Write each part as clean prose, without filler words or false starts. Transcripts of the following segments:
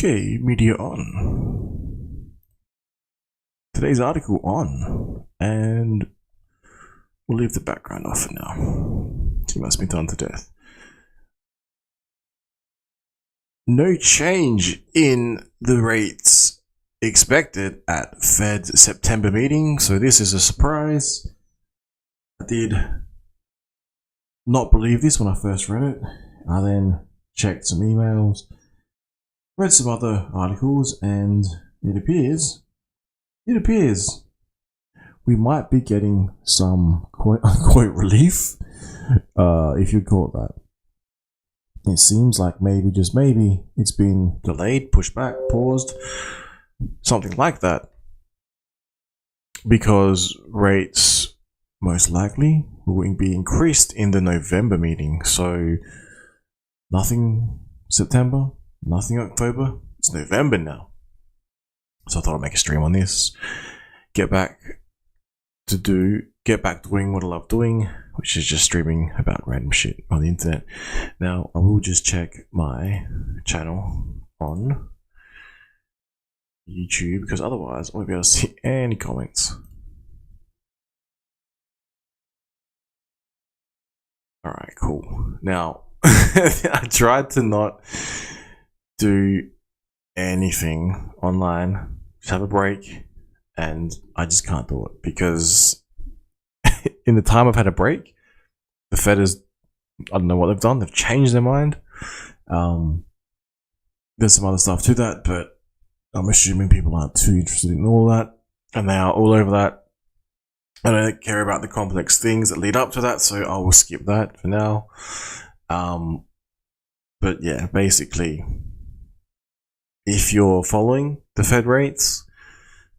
Okay, media on. Today's article on, and we'll leave the background off for now. She must be done to death. No change in the rates expected at Fed's September meeting, so this is a surprise. I did not believe this when I first read it. I then checked some emails, read some other articles, and it appears we might be getting some quote-unquote relief, if you'd call it that. It seems like maybe, just maybe, it's been delayed, pushed back, paused, something like that, because rates most likely will be increased in the November meeting. So nothing September, nothing October, it's November now. So I thought I'd make a stream on this, get back doing what I love doing, which is just streaming about random shit on the internet. Now I will just check my channel on YouTube, because otherwise I won't be able to see any comments. Alright, cool. Now I tried to not do anything online, just have a break, and I just can't do it, because in the time I've had a break, the Fed is, I don't know what they've done, they've changed their mind. There's some other stuff to that, but I'm assuming people aren't too interested in all that, and they are all over that. I don't care about the complex things that lead up to that, so I will skip that for now. But yeah, basically, if you're following the Fed rates,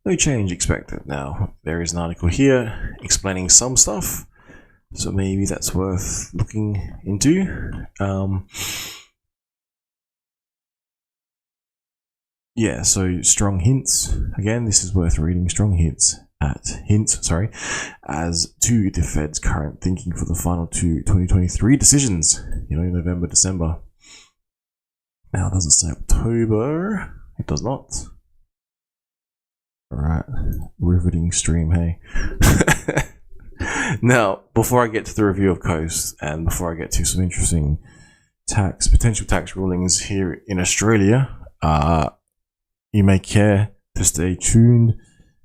no change expected. Now, there is an article here explaining some stuff, so maybe that's worth looking into. Yeah, so strong hints. Again, this is worth reading. Strong hints as to the Fed's current thinking for the final two 2023 decisions, November, December. Now, does it say October? It does not. Alright, riveting stream, hey. Now, before I get to the review of Coast, and before I get to some interesting potential tax rulings here in Australia, you may care to stay tuned,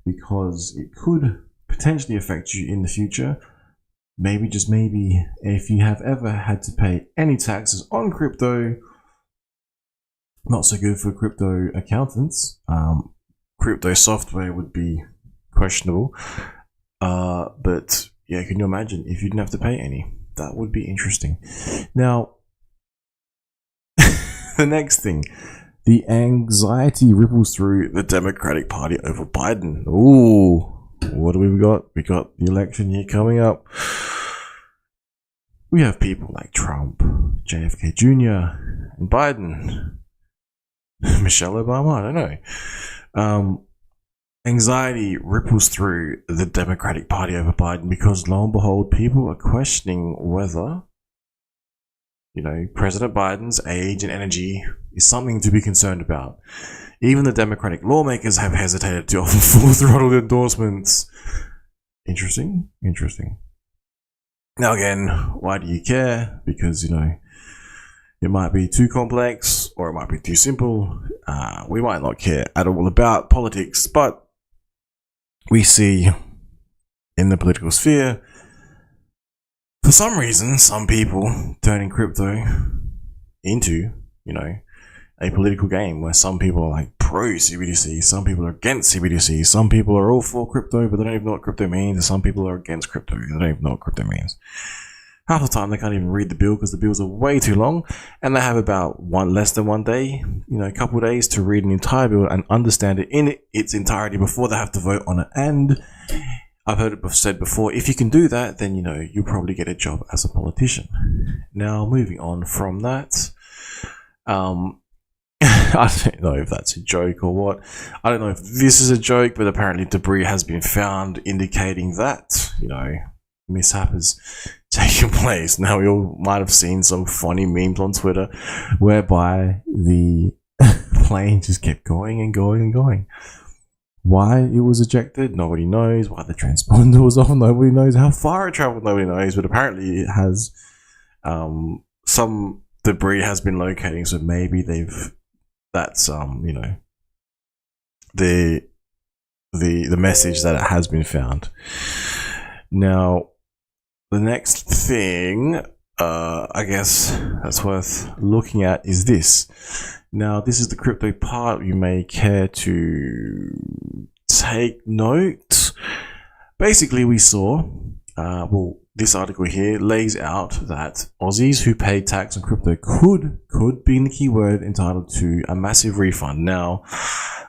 because it could potentially affect you in the future. Maybe, just maybe, if you have ever had to pay any taxes on crypto. Not so good for crypto accountants. Crypto software would be questionable. But yeah, can you imagine if you didn't have to pay any? That would be interesting. Now, the next thing. The anxiety ripples through the Democratic Party over Biden. Ooh, what do we got? We got the election year coming up. We have people like Trump, JFK Jr., and Biden. Michelle Obama, I don't know. Anxiety ripples through the Democratic Party over Biden, because lo and behold, people are questioning whether President Biden's age and energy is something to be concerned about. Even the Democratic lawmakers have hesitated to offer full throttle endorsements. Interesting. Now again, why do you care? Because, it might be too complex, or it might be too simple. We might not care at all about politics, but we see in the political sphere, for some reason, some people turning crypto into, a political game, where some people are like pro CBDC, some people are against CBDC, some people are all for crypto, but they don't even know what crypto means, and some people are against crypto, they don't even know what crypto means. Half the time they can't even read the bill, because the bills are way too long, and they have about less than 1 day, a couple of days to read an entire bill and understand it in its entirety before they have to vote on it. And I've heard it said before, if you can do that, then you'll probably get a job as a politician. Now, moving on from that, I don't know if that's a joke or what. I don't know if this is a joke, but apparently debris has been found indicating that, mishap has taken place. Now, we all might have seen some funny memes on Twitter whereby the plane just kept going and going and going. Why it was ejected, nobody knows. Why the transponder was off, nobody knows. How far it traveled, nobody knows. But apparently it has some debris has been locating, so maybe that's the message that it has been found. Now, the next thing I guess that's worth looking at is this. Now, this is the crypto part. You may care to take note. Basically, we saw, this article here lays out that Aussies who pay tax on crypto could be in the keyword entitled to a massive refund. Now,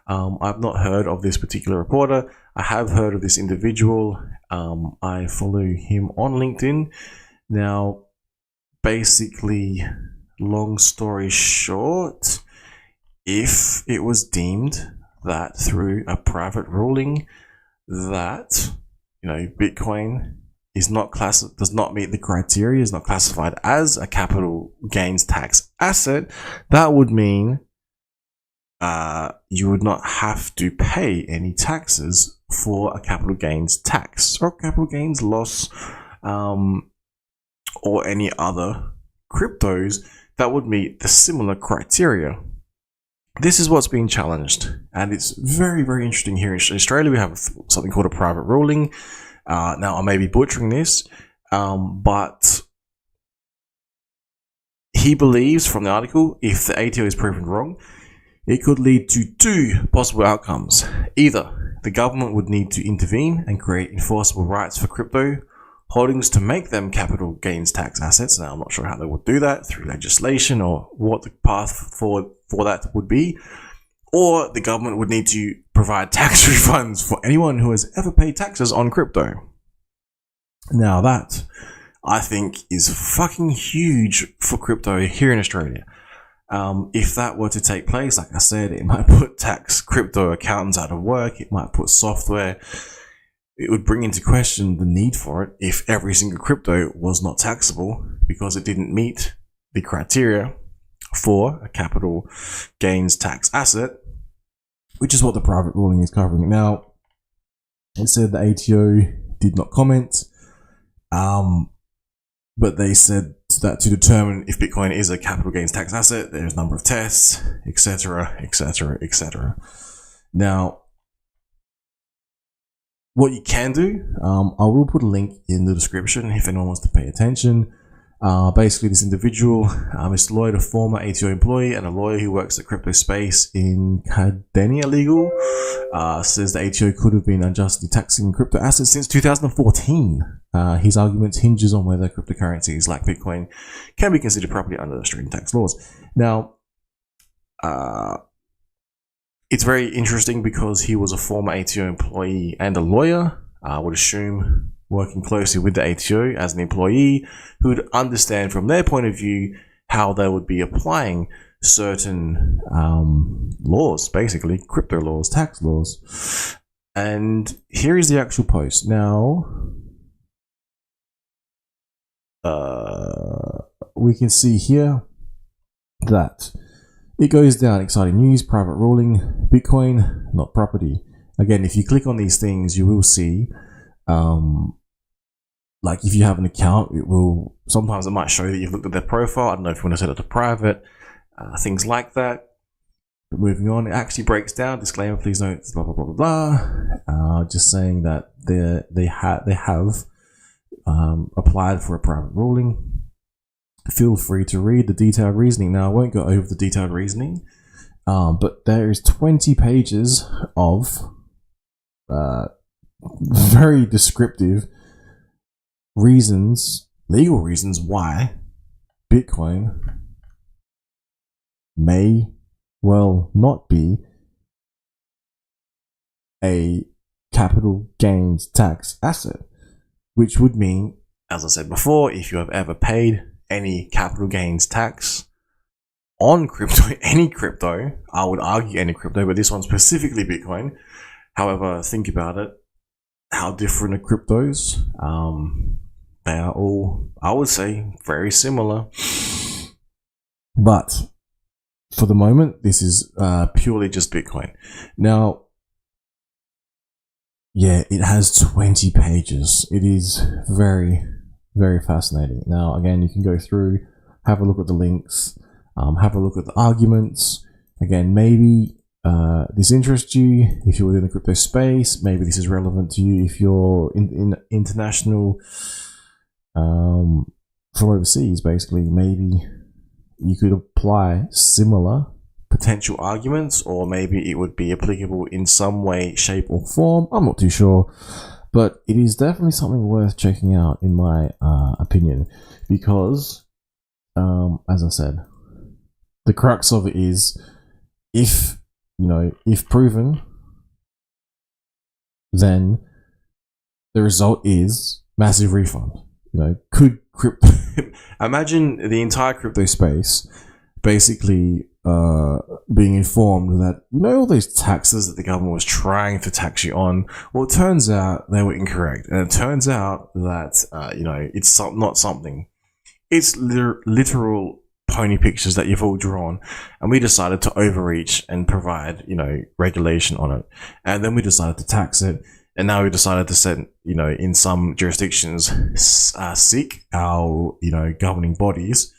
I've not heard of this particular reporter. I have heard of this individual. I follow him on LinkedIn. Now, basically, long story short, if it was deemed that through a private ruling that Bitcoin is not does not meet the criteria, is not classified as a capital gains tax asset, that would mean you would not have to pay any taxes for a capital gains tax or capital gains loss, or any other cryptos that would meet the similar criteria. This is what's being challenged, and it's very, very interesting here in Australia. We have something called a private ruling. Now, I may be butchering this, but he believes from the article, if the ATO is proven wrong, it could lead to two possible outcomes. Either the government would need to intervene and create enforceable rights for crypto holdings to make them capital gains tax assets. Now, I'm not sure how they would do that, through legislation or what the path forward for that would be. Or the government would need to provide tax refunds for anyone who has ever paid taxes on crypto. Now, that, I think, is fucking huge for crypto here in Australia. If that were to take place, like I said, it might put crypto accountants out of work. It might put software. It would bring into question the need for it if every single crypto was not taxable because it didn't meet the criteria for a capital gains tax asset, which is what the private ruling is covering. Now, it said the ATO did not comment, but they said that to determine if Bitcoin is a capital gains tax asset, there's a number of tests, etc., etc., etc. Now, what you can do, I will put a link in the description if anyone wants to pay attention. Basically, this individual, Mr. Lloyd, a former ATO employee and a lawyer who works at crypto space in Cadenia Legal, says the ATO could have been unjustly taxing crypto assets since 2014. His argument hinges on whether cryptocurrencies like Bitcoin can be considered property under Australian tax laws. Now, it's very interesting because he was a former ATO employee and a lawyer. I would assume working closely with the ATO as an employee who would understand from their point of view how they would be applying certain laws, basically crypto laws, tax laws. And here is the actual post. Now, we can see here that it goes down. Exciting news, private ruling, Bitcoin, not property. Again, if you click on these things, you will see, like if you have an account, sometimes it might show that you've looked at their profile. I don't know if you want to set it to private, things like that. But moving on, it actually breaks down. Disclaimer, please note, blah, blah, blah, blah, blah. Just saying that they have applied for a private ruling. Feel free to read the detailed reasoning. Now, I won't go over the detailed reasoning, but there is 20 pages of very descriptive reasons, legal reasons why Bitcoin may well not be a capital gains tax asset, which would mean, as I said before, if you have ever paid any capital gains tax on crypto, any crypto, I would argue any crypto, but this one specifically Bitcoin. However, think about it, how different are cryptos? They are all, I would say, very similar. But for the moment, this is purely just Bitcoin. Now, yeah, it has 20 pages. It is very, very fascinating. Now, again, you can go through, have a look at the links, have a look at the arguments. Again, maybe this interests you if you're within the crypto space. Maybe this is relevant to you if you're in international, from overseas, basically. Maybe you could apply similar potential arguments, or maybe it would be applicable in some way, shape, or form. I'm not too sure, but it is definitely something worth checking out, in my opinion, because, as I said, the crux of it is, if proven, then the result is massive refund. Could crypto imagine the entire crypto space basically being informed that all those taxes that the government was trying to tax you on, well, it turns out they were incorrect, and it turns out that it's not something, it's literal pony pictures that you've all drawn, and we decided to overreach and provide regulation on it, and then we decided to tax it. And now we decided to send, in some jurisdictions, seek our, governing bodies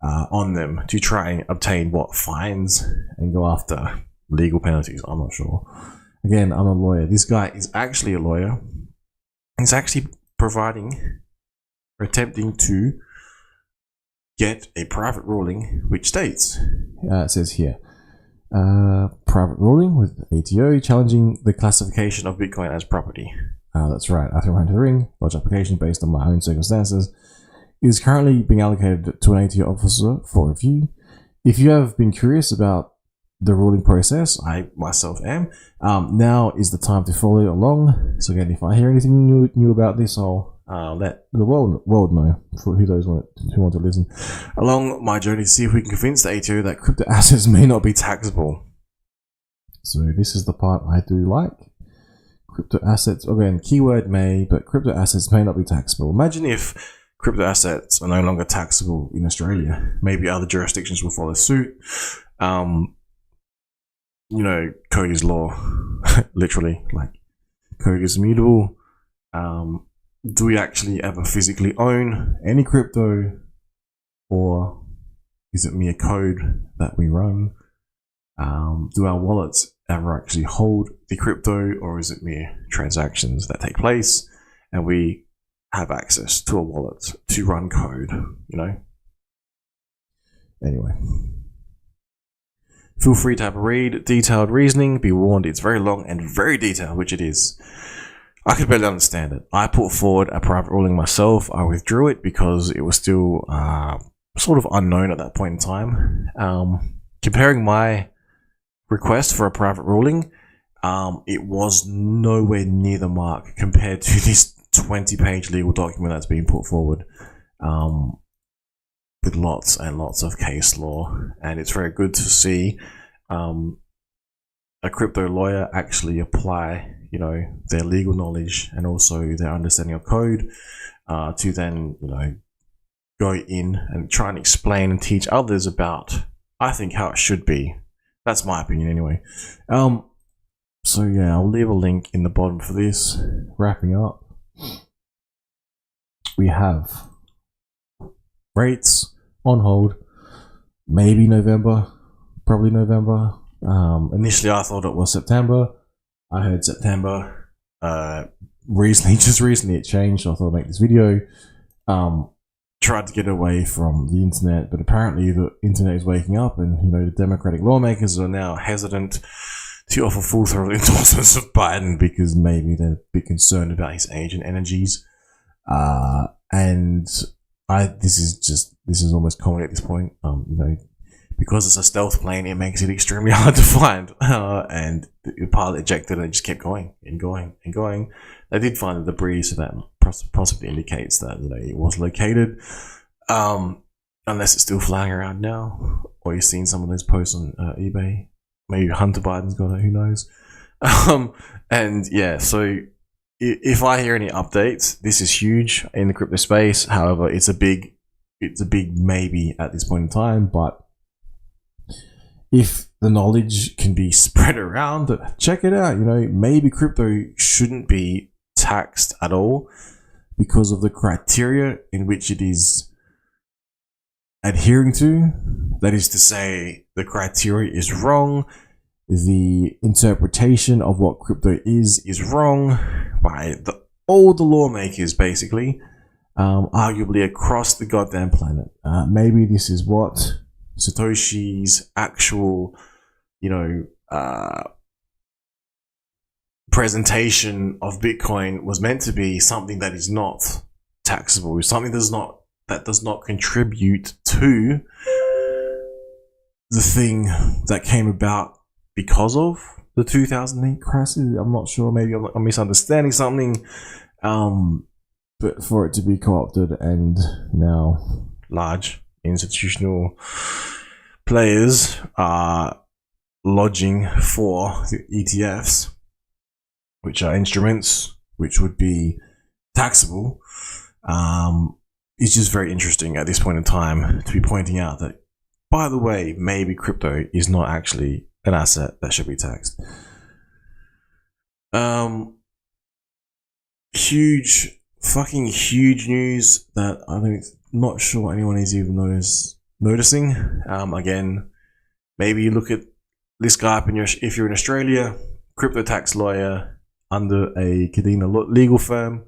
on them to try and obtain fines and go after legal penalties. I'm not sure. Again, I'm a lawyer. This guy is actually a lawyer. He's actually attempting to get a private ruling which states, it says here, private ruling with ATO challenging the classification of Bitcoin as property. That's right. After running the ring, lodge application based on my own circumstances. It is currently being allocated to an ATO officer for review. If you have been curious about the ruling process, I myself am. Now is the time to follow along. So again, if I hear anything new about this, I'll let the world know, for who want to listen along my journey to see if we can convince the ATO that crypto assets may not be taxable. So this is the part I do like. Crypto assets, again, keyword may, but crypto assets may not be taxable. Imagine if crypto assets are no longer taxable in Australia. Maybe other jurisdictions will follow suit. Code is law. Literally, like, code is immutable. Do we actually ever physically own any crypto, or is it mere code that we run? Do our wallets ever actually hold the crypto, or is it mere transactions that take place and we have access to a wallet to run code, Anyway. Feel free to have a read. Detailed reasoning. Be warned, it's very long and very detailed, which it is. I could barely understand it. I put forward a private ruling myself. I withdrew it because it was still sort of unknown at that point in time. Comparing my request for a private ruling, it was nowhere near the mark compared to this 20-page legal document that's being put forward, with lots and lots of case law. And it's very good to see a crypto lawyer actually apply their legal knowledge and also their understanding of code to then go in and try and explain and teach others about, I think, how it should be. That's my opinion anyway. So yeah, I'll leave a link in the bottom for this. Wrapping up, we have rates on hold, maybe November, probably November. Initially I thought it was September. I heard September. Recently it changed, so I thought I'd make this video. Tried to get away from the internet, but apparently the internet is waking up, and the Democratic lawmakers are now hesitant to offer full-throttle endorsements of Biden because maybe they're a bit concerned about his age and energies. And this is almost common at this point. Because it's a stealth plane, it makes it extremely hard to find. And the pilot ejected and it just kept going and going and going. They did find the debris, so that possibly indicates that it was located. Unless it's still flying around now, or you've seen some of those posts on eBay. Maybe Hunter Biden's got it. Who knows? And yeah, so if I hear any updates, this is huge in the crypto space. However, it's a big maybe at this point in time, but if the knowledge can be spread around, check it out. Maybe crypto shouldn't be taxed at all because of the criteria in which it is adhering to. That is to say, the criteria is wrong. The interpretation of what crypto is wrong by all the lawmakers, basically, arguably across the goddamn planet. Maybe this is what Satoshi's actual, presentation of Bitcoin was meant to be, something that is not taxable, something that does not contribute to the thing that came about because of the 2008 crisis. I'm not sure. Maybe I'm misunderstanding something. But for it to be co-opted and now large institutional players are lodging for the ETFs, which are instruments which would be taxable, it's just very interesting at this point in time to be pointing out that, by the way, maybe crypto is not actually an asset that should be taxed. Fucking huge news that I'm not sure anyone is even noticing. Again, maybe you look at this guy up if you're in Australia, crypto tax lawyer under a Cadena legal firm.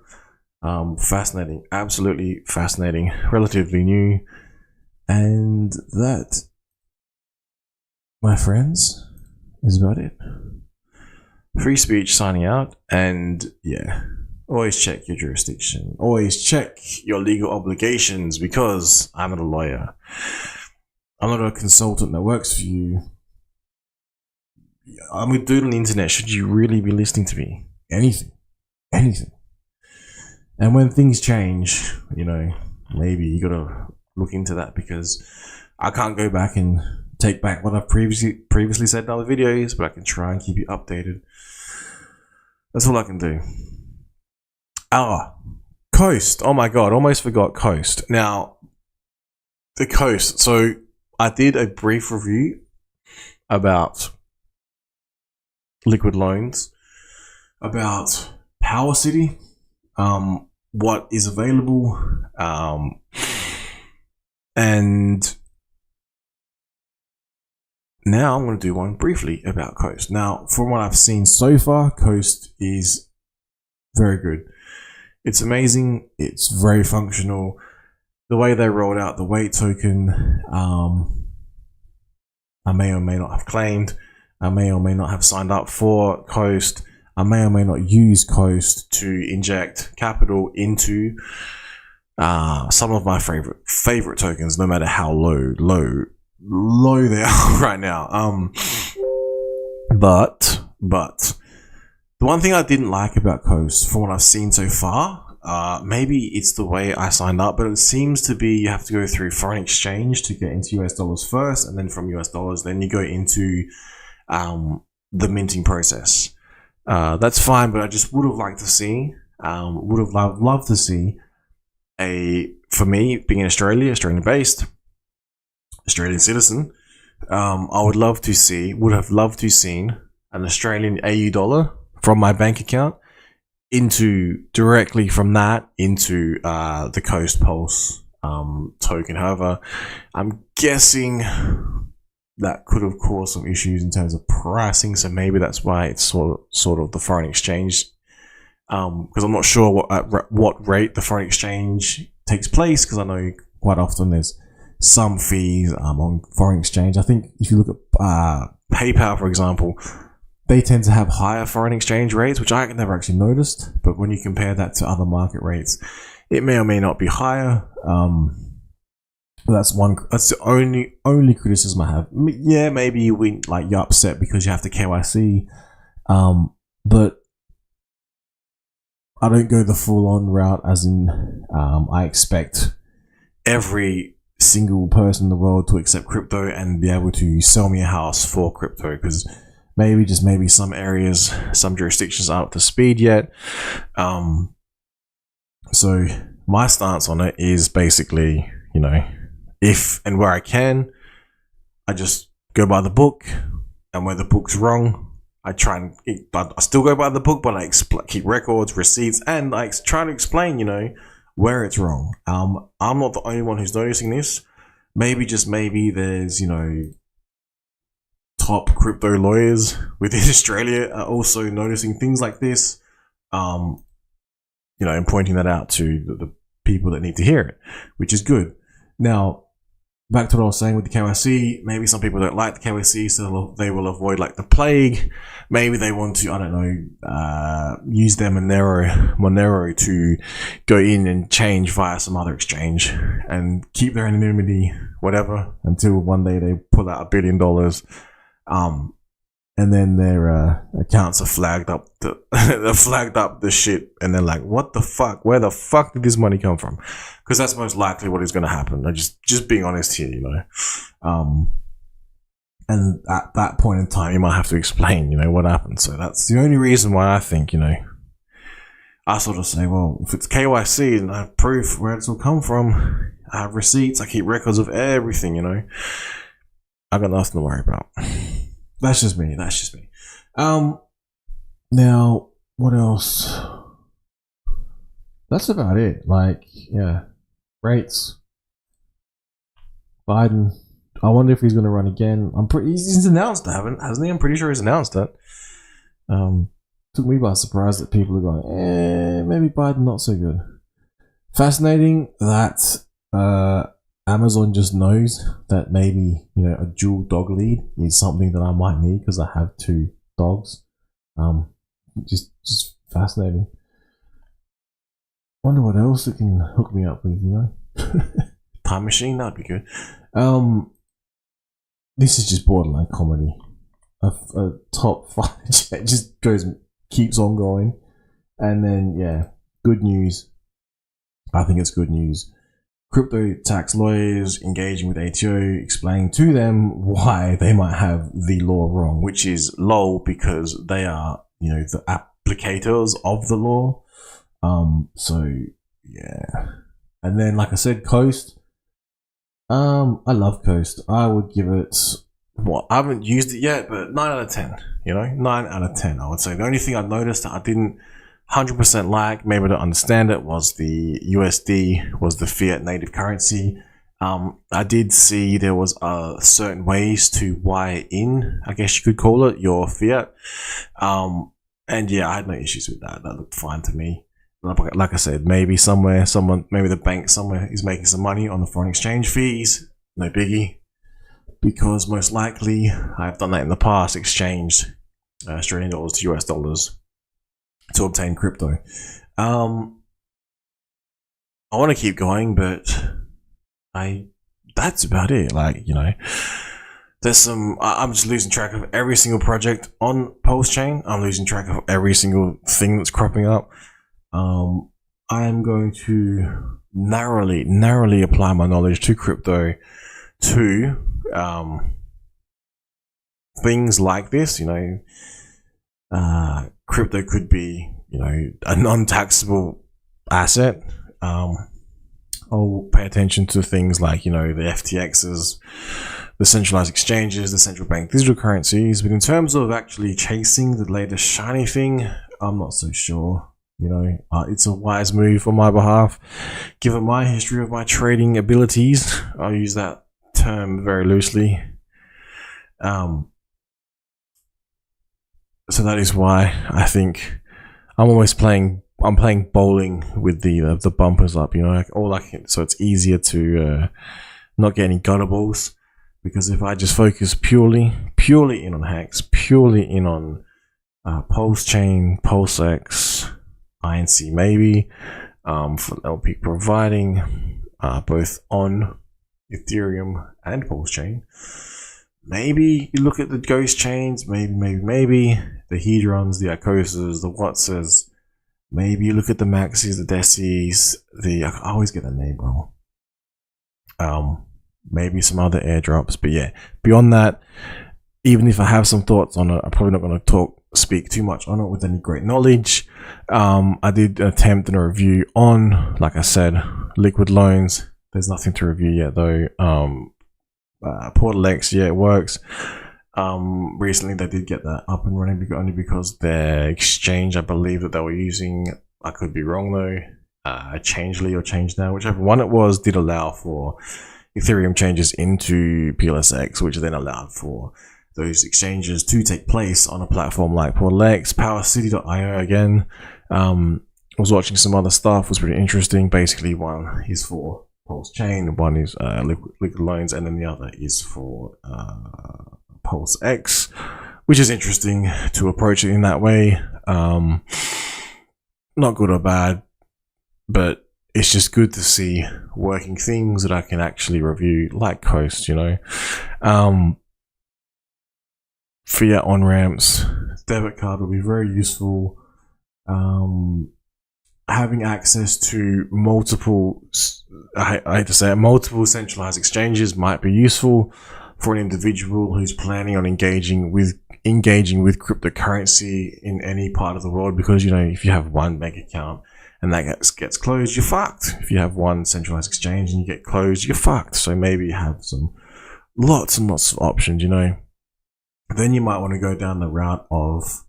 Fascinating, absolutely fascinating, relatively new. And that, my friends, is about it. Free speech signing out, and yeah, always check your jurisdiction. Always check your legal obligations, because I'm not a lawyer. I'm not a consultant that works for you. I'm a dude on the internet. Should you really be listening to me? Anything. And when things change, maybe you gotta look into that, because I can't go back and take back what I've previously said in other videos, but I can try and keep you updated. That's all I can do. Coast. Oh my god, almost forgot Coast. Now, the Coast. So I did a brief review about liquid loans, about Power City, what is available, and now I'm going to do one briefly about Coast. Now, from what I've seen so far, Coast is very good. It's amazing. It's very functional. The way they rolled out the wait token, I may or may not have claimed. I may or may not have signed up for Coast. I may or may not use Coast to inject capital into some of my favorite tokens, no matter how low they are right now. But the one thing I didn't like about Coast, from what I've seen so far, maybe it's the way I signed up, but it seems to be you have to go through foreign exchange to get into US dollars first, and then from US dollars, then you go into the minting process. That's fine, but I just would have liked to see, loved to see for me, being in Australia, Australian based, Australian citizen, I would have loved to see an Australian AU dollar from my bank account directly from that into the Coast Pulse token. However, I'm guessing that could have caused some issues in terms of pricing, so maybe that's why it's sort of the foreign exchange, because I'm not sure what rate the foreign exchange takes place, because I know quite often there's some fees on foreign exchange. I think if you look at PayPal, for example, they tend to have higher foreign exchange rates, which I never actually noticed, but when you compare that to other market rates, it may or may not be higher. That's the only criticism I have. Yeah, maybe you're upset because you have to KYC, but I don't go the full-on route, as in I expect every single person in the world to accept crypto and be able to sell me a house for crypto, because maybe some areas, some jurisdictions aren't up to speed yet. So my stance on it is basically, if and where I can, I just go by the book, and where the book's wrong, I still go by the book, but I keep records, receipts, and I try to explain, where it's wrong. I'm not the only one who's noticing this. Maybe, just maybe, there's, top crypto lawyers within Australia are also noticing things like this, and pointing that out to the people that need to hear it, which is good. Now, back to what I was saying with the KYC, maybe some people don't like the KYC, so they will avoid like the plague. Maybe they want to, I don't know, use their Monero to go in and change via some other exchange and keep their anonymity, whatever, until one day they pull out $1 billion. And then their accounts are flagged up. They're flagged up the shit, and they're like, "What the fuck? Where the fuck did this money come from?" Because that's most likely what is going to happen. I'm just being honest here, And at that point in time, you might have to explain, what happened. So that's the only reason why I think, I sort of say, well, if it's KYC and I have proof where it's all come from, I have receipts, I keep records of everything, I got nothing to worry about. That's just me. Now, what else? That's about it. Rates. Biden. I wonder if he's going to run again. He's announced that, hasn't he? I'm pretty sure he's announced that. Took me by surprise that people are going, maybe Biden not so good. Fascinating that Amazon just knows that maybe, a dual dog lead is something that I might need because I have 2 dogs. Just fascinating. Wonder what else it can hook me up with, Time machine, that'd be good. This is just borderline comedy. A top 5 just keeps on going. And then, good news. I think it's good news. Crypto tax lawyers engaging with ATO, explaining to them why they might have the law wrong, which is lol, because they are, the applicators of the law. And then, like I said, Coast. I love Coast. I would give it, I haven't used it yet, but 9 out of 10, 9 out of 10, I would say. The only thing I noticed that I didn't 100% like, maybe I don't understand it, was the USD, was the fiat native currency. I did see there was certain ways to wire in, I guess you could call it, your fiat. And I had no issues with that. That looked fine to me. Like I said, maybe the bank somewhere is making some money on the foreign exchange fees. No biggie. Because most likely, I've done that in the past, exchanged Australian dollars to US dollars to obtain crypto. I want to keep going, but that's about it. There's I'm just losing track of every single project on Pulse Chain. I'm losing track of every single thing that's cropping up. I am going to narrowly apply my knowledge to crypto to things like this. Crypto could be, a non-taxable asset. I'll pay attention to things like, the FTXs, the centralized exchanges, the central bank digital currencies. But in terms of actually chasing the latest shiny thing, I'm not so sure. It's a wise move on my behalf. Given my history of my trading abilities, I'll use that term very loosely. So that is why I think I'm playing bowling with the bumpers up, so it's easier to not get any guttables, because if I just focus purely in on Hex, purely in on Pulse Chain, PulseX, INC maybe, for LP providing both on Ethereum and Pulse Chain. Maybe you look at the ghost chains, maybe the Hedrons, the Icosas, the Watsas. Maybe you look at the Maxis, the Decis, I always get the name wrong. Maybe some other airdrops, but beyond that, even if I have some thoughts on it, I'm probably not going to speak too much on it with any great knowledge. I did attempt a review on, like I said, liquid loans. There's nothing to review yet though. Portal X, yeah, it works. Recently they did get that up and running only because their exchange, I believe that they were using, I could be wrong though, Changely or ChangeNow, whichever one it was, did allow for Ethereum changes into PLSX, which then allowed for those exchanges to take place on a platform like Portal X. PowerCity.io again. I was watching some other stuff, was pretty interesting. Basically, one is for Pulse Chain, one is Liquid Loans, and then the other is for Pulse X, which is interesting to approach it in that way. Not good or bad, but it's just good to see working things that I can actually review, like Coast, you know. Fiat on-ramps, debit card will be very useful. Having access to multiple, I hate to say it, multiple centralized exchanges might be useful for an individual who's planning on engaging with cryptocurrency in any part of the world, because, you know, if you have one bank account and that gets closed, you're fucked. If you have one centralized exchange and you get closed, you're fucked. So maybe you have lots and lots of options, you know. Then you might want to go down the route of,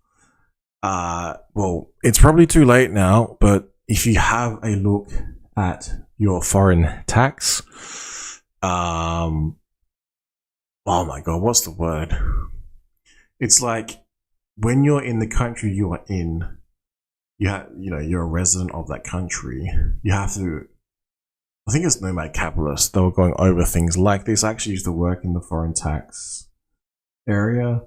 well, it's probably too late now, but if you have a look at your foreign tax, oh my God, what's the word? It's like when you're in the country you are in, you're a resident of that country. You have to, I think it's Nomad Capitalist, they were going over things like this. I actually used to work in the foreign tax area.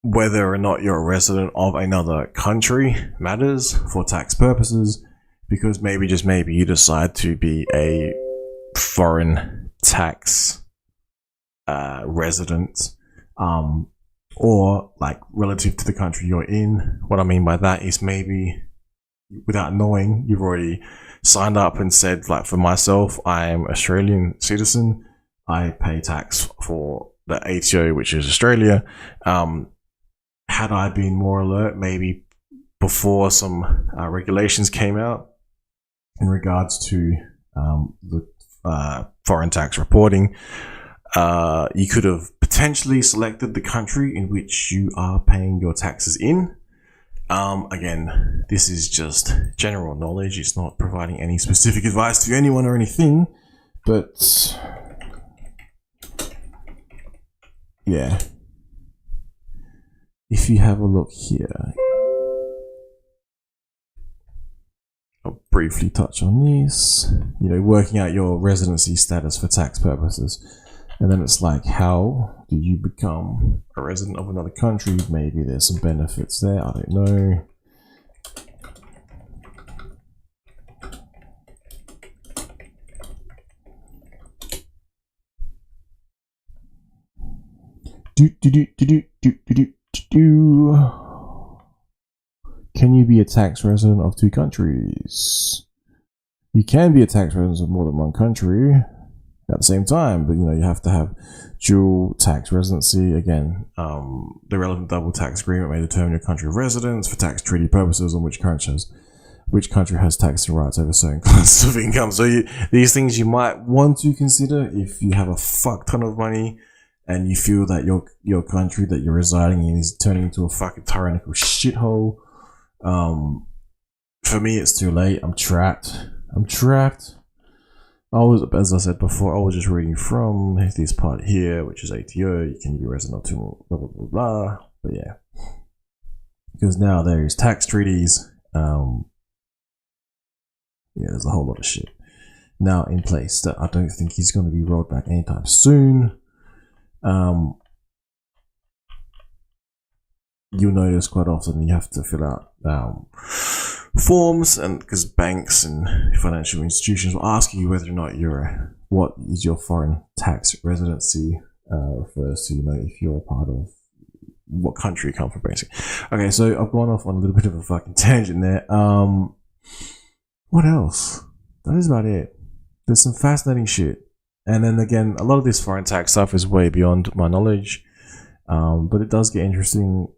Whether or not you're a resident of another country matters for tax purposes, because maybe, just maybe, you decide to be a foreign tax resident, or like relative to the country you're in. What I mean by that is, maybe without knowing, you've already signed up and said, like, for myself, I'm Australian citizen, I pay tax for the ATO, which is Australia. Had I been more alert, maybe before some regulations came out in regards to the foreign tax reporting, you could have potentially selected the country in which you are paying your taxes in. Again, this is just general knowledge. It's not providing any specific advice to anyone or anything, but yeah. If you have a look here, I'll briefly touch on this, you know, working out your residency status for tax purposes. And then it's like, how do you become a resident of another country? Maybe there's some benefits there, I don't know. Can you be a tax resident of two countries? You can be a tax resident of more than one country at the same time, but, you know, you have to have dual tax residency. Again, the relevant double tax agreement may determine your country of residence for tax treaty purposes on which country has taxing rights over certain classes of income. So these things you might want to consider if you have a fuck ton of money and you feel that your country that you're residing in is turning into a fucking tyrannical shithole. For me, it's too late. I'm trapped. As I said before, I was just reading from this part here, which is ATO. You can be resident of two, blah, blah, blah, blah. But yeah. Because now there is tax treaties. Yeah, there's a whole lot of shit now in place that I don't think is going to be rolled back anytime soon. You'll notice quite often you have to fill out forms, and because banks and financial institutions will ask you whether or not what is your foreign tax residency, refers to, you know, if you're part of what country you come from, basically. Okay, so I've gone off on a little bit of a fucking tangent there. What else? That is about it. There's some fascinating shit. And then again, a lot of this foreign tax stuff is way beyond my knowledge. But it does get interesting,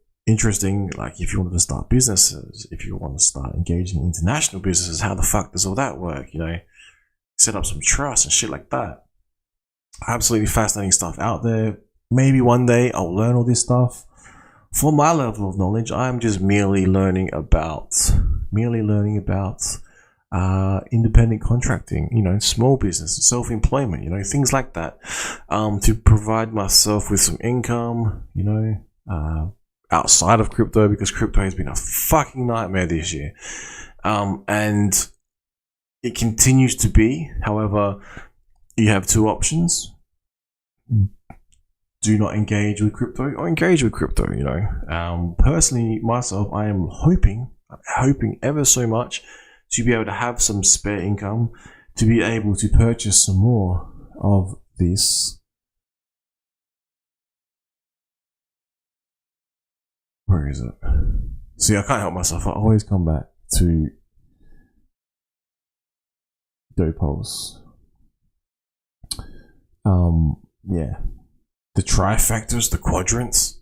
like if you wanted to start businesses, if you want to start engaging in international businesses, how the fuck does all that work, you know? Set up some trust and shit like that. Absolutely fascinating stuff out there. Maybe one day I'll learn all this stuff. For my level of knowledge, I'm just merely learning about independent contracting, small business, self-employment, things like that, to provide myself with some income, outside of crypto, because crypto has been a fucking nightmare this year, and it continues to be. However, you have two options: do not engage with crypto or engage with crypto. Personally, myself, I am hoping ever so much to be able to have some spare income to be able to purchase some more of this. Where is it? See, I can't help myself. I always come back to Dopulse. Yeah. The trifactors, the quadrants,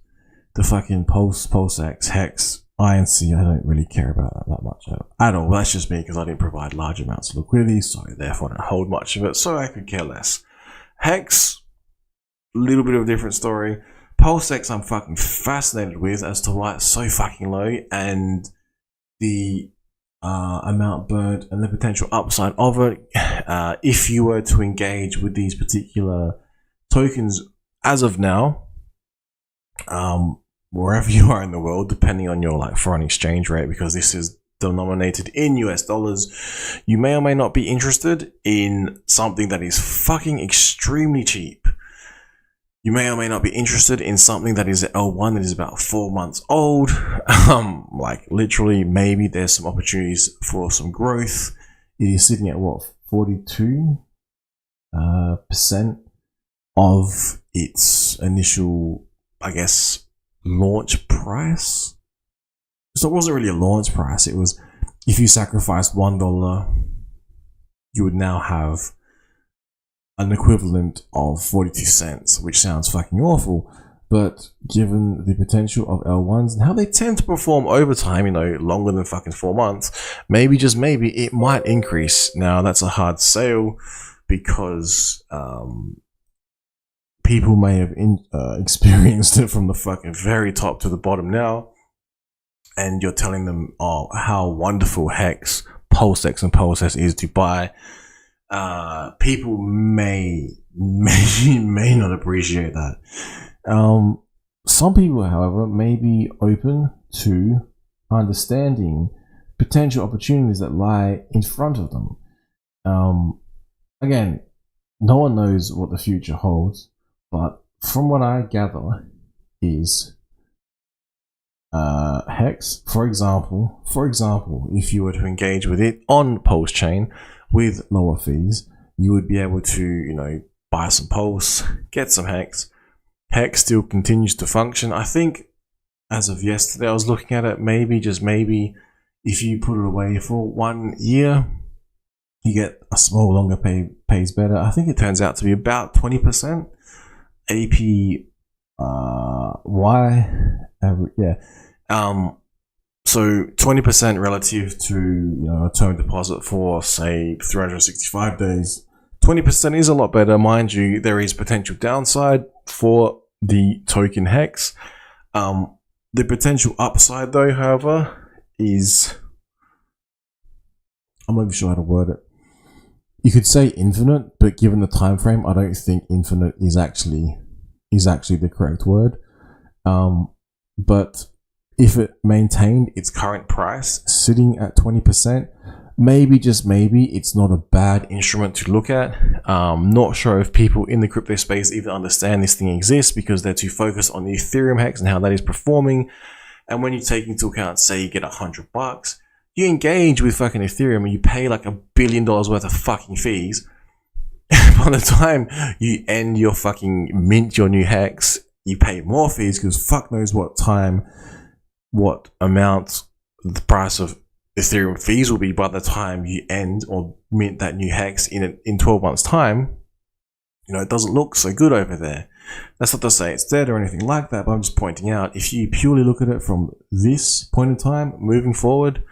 the fucking PulseX, Hex, INC, I don't really care about that much at all. That's just me because I didn't provide large amounts of liquidity, so therefore I don't hold much of it, so I could care less. Hex, a little bit of a different story. PulseX, I'm fucking fascinated with as to why it's so fucking low, and the amount burned and the potential upside of it. If you were to engage with these particular tokens as of now, wherever you are in the world, depending on your foreign exchange rate, because this is denominated in US dollars, you may or may not be interested in something that is fucking extremely cheap. You may or may not be interested in something that is L1 that is about 4 months old. Literally, maybe there's some opportunities for some growth. It is sitting at what, 42% of its initial, I guess, launch price. So it wasn't really a launch price. It was, if you sacrificed $1, you would now have an equivalent of 42 cents, which sounds fucking awful. But given the potential of L1s and how they tend to perform over time, longer than fucking 4 months, maybe, just maybe, it might increase. Now, that's a hard sale because people may have experienced it from the fucking very top to the bottom now, and you're telling them, oh, how wonderful Hex, PulseX, and PulseS is to buy. People may not appreciate that. Some people, however, may be open to understanding potential opportunities that lie in front of them. Again, no one knows what the future holds, but from what I gather is Hex, for example, if you were to engage with it on Pulse Chain with lower fees, you would be able to, buy some Pulse, get some Hex. Hex still continues to function. I think as of yesterday, I was looking at it, maybe, just maybe, if you put it away for 1 year, you get a small, longer pays better. I think it turns out to be about 20% APY. So 20% relative to a term deposit for, say, 365 days. 20% is a lot better, mind you. There is potential downside for the token Hex. The potential upside, though, however, is, I'm not even sure how to word it. You could say infinite, but given the time frame, I don't think infinite is actually the correct word. But if it maintained its current price sitting at 20%, maybe, just maybe, it's not a bad instrument to look at. Not sure if people in the crypto space even understand this thing exists, because they're too focused on the Ethereum Hex and how that is performing. And when you take into account, say you get $100, you engage with fucking Ethereum and you pay like $1 billion worth of fucking fees. By the time you end your fucking mint your new Hex, you pay more fees, because fuck knows what amount the price of Ethereum fees will be by the time you end or mint that new Hex in 12 months time. It doesn't look so good over there. That's not to say it's dead or anything like that, but I'm just pointing out, if you purely look at it from this point in time, moving forward,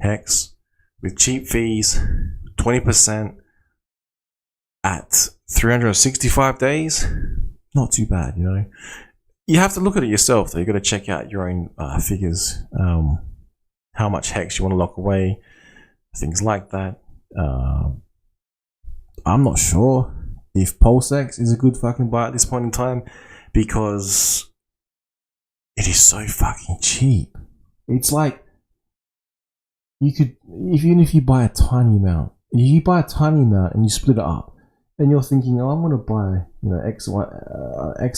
Hex with cheap fees, 20%, at 365 days, not too bad, you know. You have to look at it yourself, though. You got to check out your own figures, how much hex you want to lock away, things like that. I'm not sure if PulseX is a good fucking buy at this point in time, because it is so fucking cheap. It's like you could, even if you buy a tiny amount, and you split it up, and you're thinking, oh, I'm going to buy, you know, X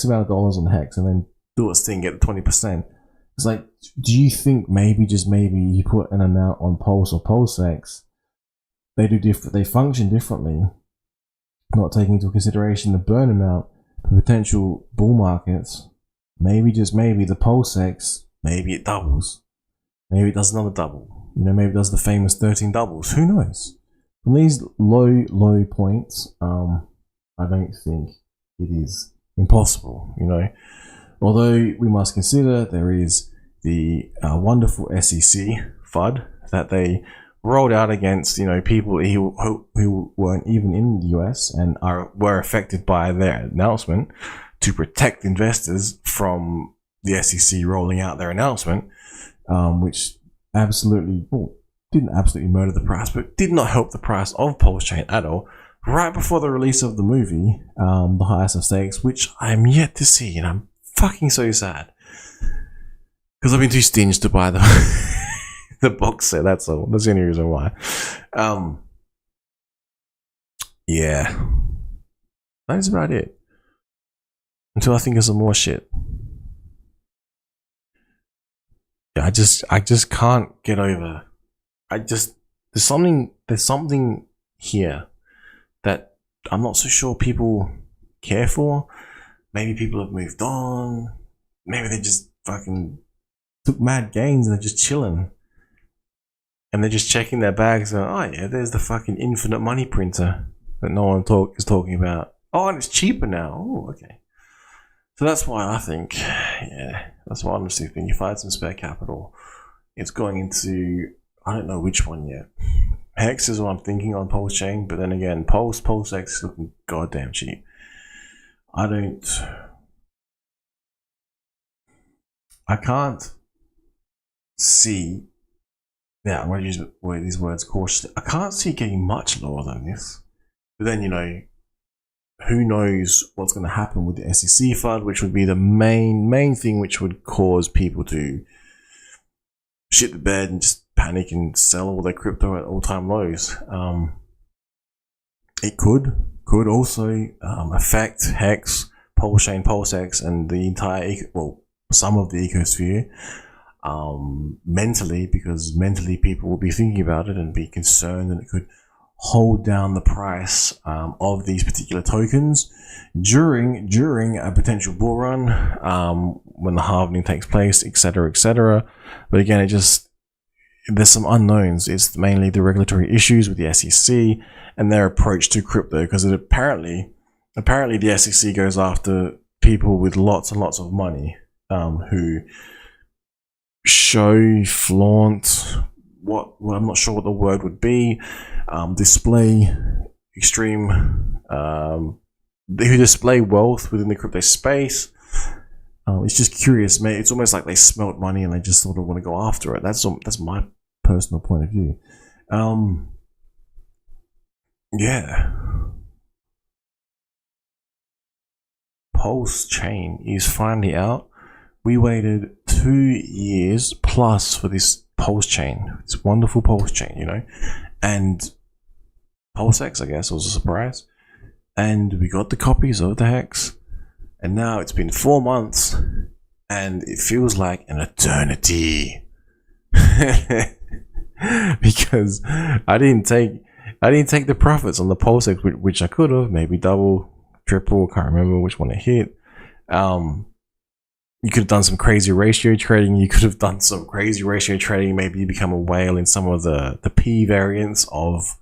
amount of dollars on hex, and then do its thing, get 20%. It's like, do you think maybe, just maybe, you put an amount on Pulse or PulseX, they function differently, not taking into consideration the burn amount for potential bull markets. Maybe, just maybe, the PulseX, maybe it doubles. Maybe it does another double. You know, maybe it does the famous 13 doubles. Who knows? From these low points, I don't think it is impossible, you know. Although we must consider there is the wonderful SEC FUD that they rolled out against, you know, people who weren't even in the US and were affected by their announcement, to protect investors from the SEC rolling out their announcement, which didn't absolutely murder the price, but did not help the price of Pulse Chain at all. Right before the release of the movie, The Highest of Stakes, which I am yet to see, and I'm fucking so sad, because I've been too stinged to buy the box set. That's all. That's the only reason why. Yeah, that is about it. Until I think of some more shit. Yeah, I just can't get over. There's something here that I'm not so sure people care for. Maybe people have moved on. Maybe they just fucking took mad gains and they're just chilling. And they're just checking their bags and, oh yeah, there's the fucking infinite money printer that no one is talking about. Oh, and it's cheaper now. Oh, okay. So that's why I think, that's why I'm just thinking, if I had some spare capital, it's going into, I don't know which one yet. Hex is what I'm thinking on Pulse Chain, but then again, PulseX is looking goddamn cheap. I can't see, I'm going to use these words cautiously, I can't see it getting much lower than this. But then, you know, who knows what's going to happen with the SEC FUD, which would be the main thing which would cause people to shit the bed and just panic and sell all their crypto at all-time lows. It could also affect Hex, Pulse Chain, PulseX, and the entire some of the ecosphere mentally, because mentally people will be thinking about it and be concerned, and it could hold down the price of these particular tokens during a potential bull run, when the halving takes place, etc. But again, there's some unknowns. It's mainly the regulatory issues with the SEC and their approach to crypto, because apparently the SEC goes after people with lots and lots of money, who flaunt what I'm not sure what the word would be, display extreme, who display wealth within the crypto space. It's just curious, mate. It's almost like they smelt money and they just sort of want to go after it. That's my personal point of view. Yeah. Pulse Chain is finally out. We waited 2 years plus for this Pulse Chain. It's wonderful Pulse Chain, you know. And PulseX, I guess, was a surprise. And we got the copies of the Hex. And now it's been 4 months. And it feels like an eternity. Because I didn't take the profits on the PulseX, which I could have, maybe double, triple, can't remember which one it hit. You could have done some crazy ratio trading. Maybe you become a whale in some of the P variants of,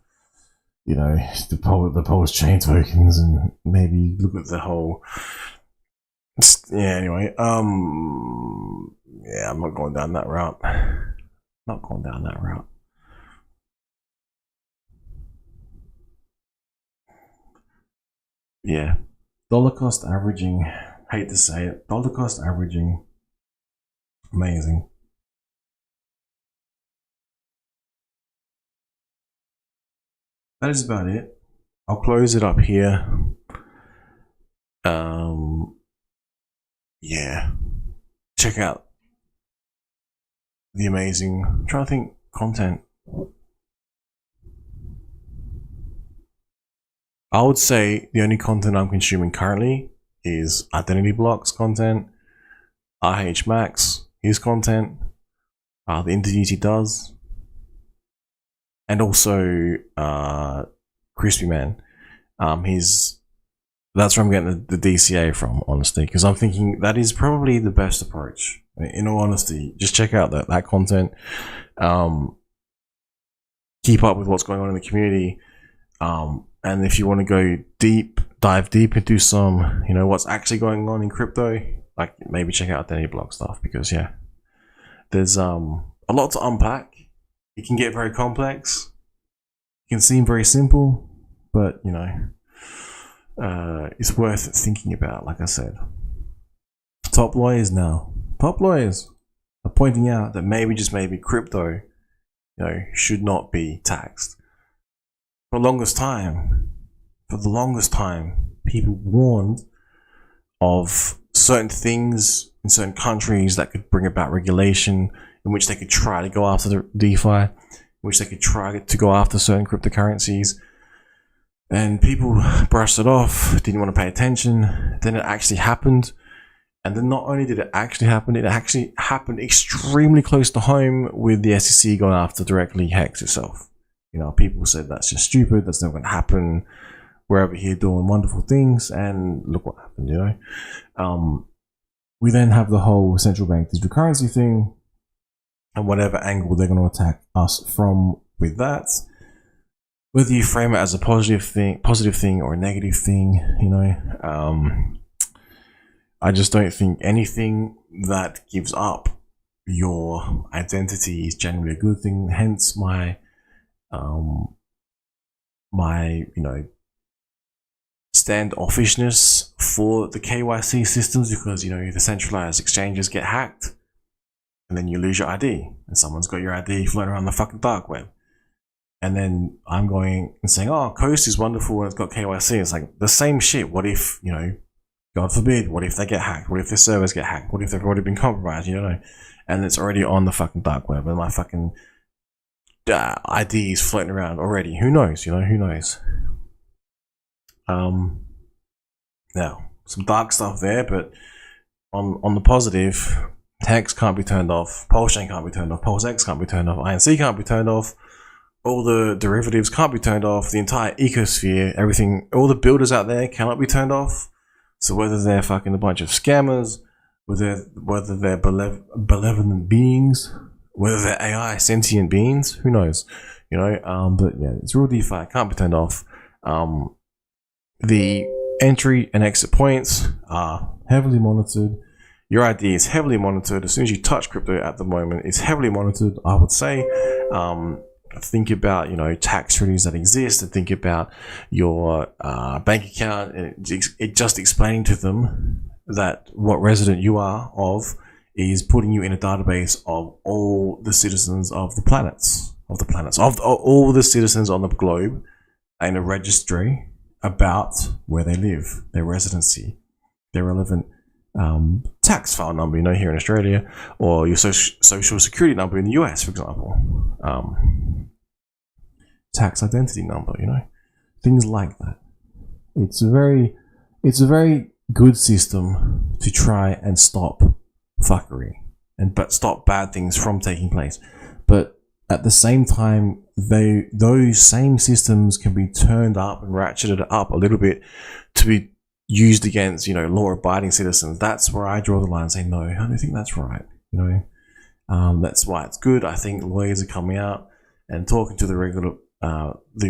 you know, the Pulse Chain tokens, and maybe look at the whole. Yeah. Anyway, yeah, I'm not going down that route. yeah, dollar cost averaging. Hate to say it, dollar cost averaging. Amazing. That is about it. I'll close it up here. Yeah. Check out the amazing, I'm trying to think, content. I would say the only content I'm consuming currently is Identity Blocks content, RH Max, his content, the interviews he does, and also Crispy Man. That's where I'm getting the DCA from, honestly, because I'm thinking that is probably the best approach. In all honesty, just check out that content. Keep up with what's going on in the community. And if you want to go dive deep into some, what's actually going on in crypto, like maybe check out Identity Block stuff, because yeah, there's a lot to unpack. It can get very complex. It can seem very simple, but it's worth thinking about. Like I said, top lawyers are pointing out that maybe crypto, should not be taxed. For the longest time, people warned of certain things in certain countries that could bring about regulation, in which they could try to go after the DeFi, in which they could try to go after certain cryptocurrencies. And people brushed it off, didn't want to pay attention. Then it actually happened. And then not only did it actually happen, it actually happened extremely close to home, with the SEC going after directly Hex itself. People said that's just stupid, that's not going to happen. We're over here doing wonderful things, and look what happened, We then have the whole central bank digital currency thing, and whatever angle they're going to attack us from with that. Whether you frame it as a positive thing or a negative thing, I just don't think anything that gives up your identity is generally a good thing. Hence my standoffishness for the KYC systems, because the centralized exchanges get hacked, and then you lose your ID, and someone's got your ID floating around the fucking dark web. And then I'm going and saying, oh, Coast is wonderful and it's got KYC. It's like the same shit. What if, God forbid, what if they get hacked? What if their servers get hacked? What if they've already been compromised? And it's already on the fucking dark web, and my fucking ID is floating around already. Who knows? Who knows? Now, some dark stuff there, but on the positive, Hex can't be turned off, Pulsechain can't be turned off, PulseX can't be turned off, INC can't be turned off, all the derivatives can't be turned off, the entire ecosphere, everything, all the builders out there cannot be turned off. So whether they're fucking a bunch of scammers, whether they're benevolent beings, whether they're AI sentient beings, who knows? But yeah, it's real DeFi, can't be turned off. The entry and exit points are heavily monitored. Your ID is heavily monitored. As soon as you touch crypto at the moment, it's heavily monitored, I would say. Think about, tax treaties that exist, and think about your bank account, and it just explaining to them that what resident you are of is putting you in a database of all the citizens of all the citizens on the globe, in a registry about where they live, their residency, their relevant tax file number, here in Australia, or your social security number in the US, for example, tax identity number, things like that. It's a very good system to try and stop fuckery but stop bad things from taking place. But at the same time, those same systems can be turned up and ratcheted up a little bit to be used against, law-abiding citizens. That's where I draw the line and say, no, I don't think that's right. That's why it's good. I think lawyers are coming out and talking to the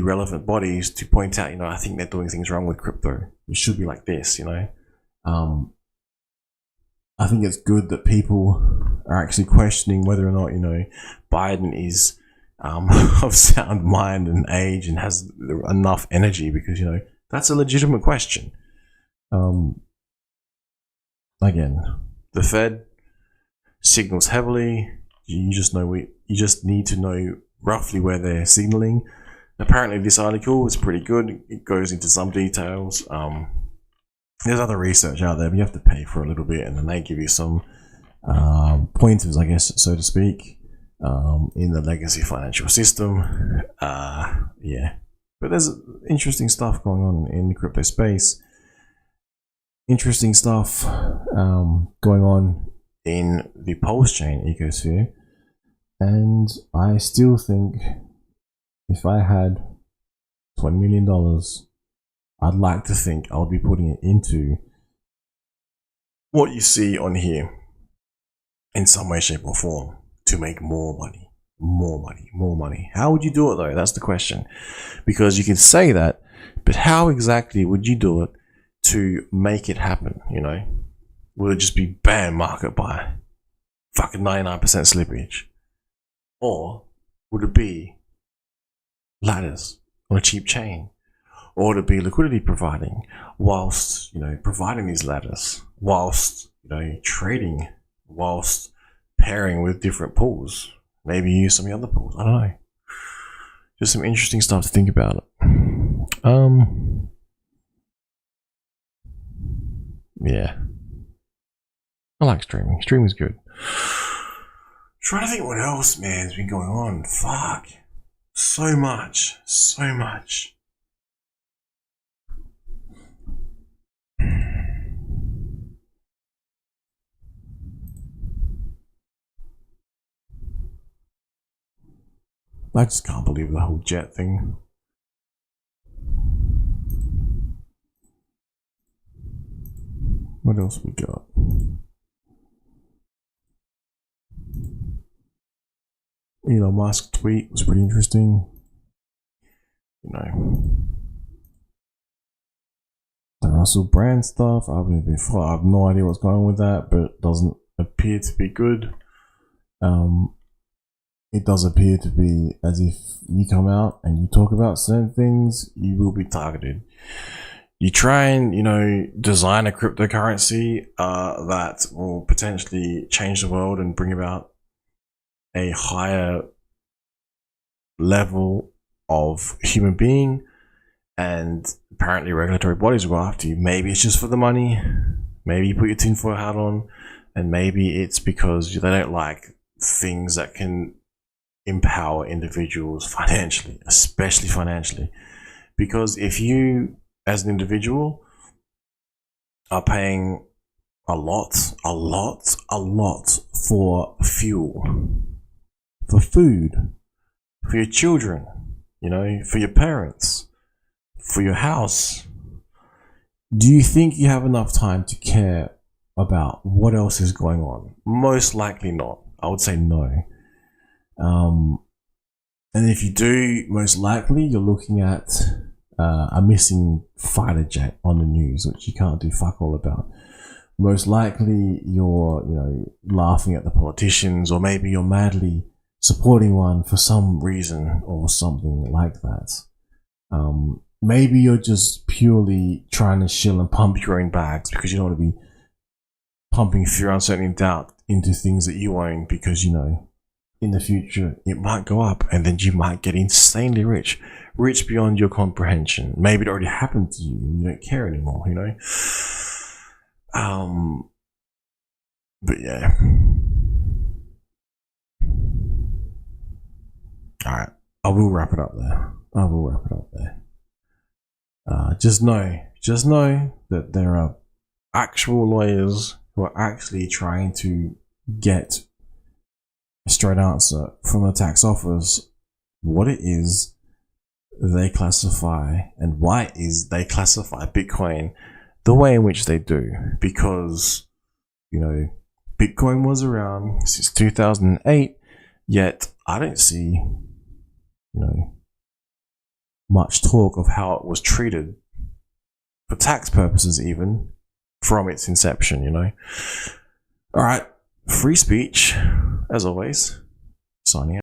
relevant bodies to point out, I think they're doing things wrong with crypto. It should be like this, I think it's good that people are actually questioning whether or not, Biden is of sound mind and age and has enough energy, because, that's a legitimate question. Again, the Fed signals heavily. You just need to know roughly where they're signaling. Apparently, this article is pretty good. It goes into some details. There's other research out there, but you have to pay for a little bit, and then they give you some pointers, I guess, so to speak, in the legacy financial system. Yeah, but there's interesting stuff going on in the crypto space. Interesting stuff going on in the Pulse chain ecosphere, and I still think if I had $20 million, I'd like to think I would be putting it into what you see on here in some way, shape, or form to make more money, more money, more money. How would you do it though? That's the question. Because you can say that, but how exactly would you do it to make it happen? You know, will it just be bam, market buy, fucking 99% slippage? Or would it be ladders on a cheap chain? Or would it be liquidity providing whilst, you know, providing these ladders, whilst, you know, trading, whilst pairing with different pools? Maybe use some of the other pools. I don't know. Just some interesting stuff to think about. Yeah. I like streaming. Streaming's good. Trying to think what else, man, has been going on. Fuck. So much. So much. I just can't believe the whole jet thing. What else we got? Elon Musk tweet was pretty interesting. You know, the Russell Brand stuff, I have no idea what's going on with that, but it doesn't appear to be good. It does appear to be as if you come out and you talk about certain things, you will be targeted. You try and, you know, design a cryptocurrency that will potentially change the world and bring about a higher level of human being, and apparently regulatory bodies go after you. Maybe it's just for the money, maybe you put your tinfoil hat on, and maybe it's because they don't like things that can empower individuals financially, especially financially. Because if you as an individual are paying a lot for fuel, for food, for your children, you know, for your parents, for your house, do you think you have enough time to care about what else is going on? Most likely not. I would say no. And if you do, most likely you're looking at a missing fighter jet on the news, which you can't do fuck all about. Most likely you're, you know, laughing at the politicians, or maybe you're madly supporting one for some reason or something like that. Maybe you're just purely trying to shill and pump your own bags because you don't want to be pumping fear, uncertainty, and doubt into things that you own, because, you know, in the future it might go up and then you might get insanely rich beyond your comprehension. Maybe it already happened to you and you don't care anymore, you know. But yeah, all right, I will wrap it up there. Just know that there are actual lawyers who are actually trying to get a straight answer from the tax office what it is they classify and why it is they classify Bitcoin the way in which they do. Because, you know, Bitcoin was around since 2008, yet I don't see, you know, much talk of how it was treated for tax purposes, even from its inception, you know. All right, free speech, as always, signing out.